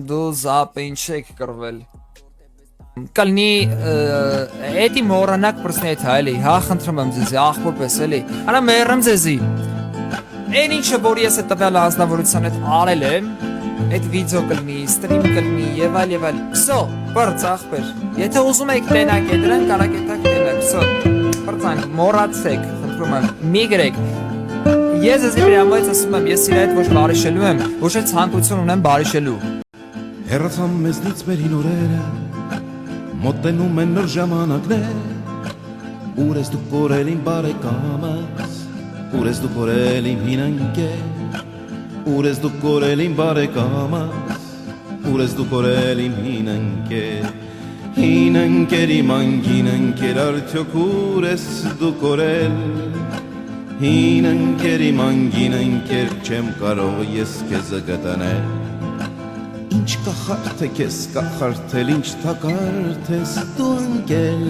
Դու զապ ինչ եք կրվել Կլնի էդի մորանակ պրսնետ հայլի, հա խնդրում եմ ձեզի, աղբոր պես էլի, անա մերրմ ձեզի, են ինչը, որ ես է տվյալ ազնավորության հետ արել եմ, այդ վիդեո կլնի, ստրիմ կլնի, և այլ, սո, բրծ աղբեր, եթե ուզում եք տենակ էդրան, կարակ էտակ տենակ, սո, բրծանք, մորացեք, խնդրում եմ, մի գրեք, ես ես իբրի ամայց ասում եմ, ես իր այդ ոչ բարիշելու եմ, ոչ է ցանկություն ունեմ բարիշելու Հեռացան մեզնից մեր հին օրերը Մոտենում են նոր ժամանակներ Ուր ես դու կորել իմ բարեկամս Ուր ես դու կորել իմ հին ընկեր Ուր ես դու կորել իմ բարեկամս Ուր ես դու կորել իմ հին ընկեր Հին ընկեր իմ անգին ընկեր Արդյոք ուր ես դու կորել Հին ընկեր իմ անգին ընկեր Չեմ կարող ես քեզ գտնել Ինչ կախարդ է քեզ կախարդել, ինչ թակարդ ես դու ընկել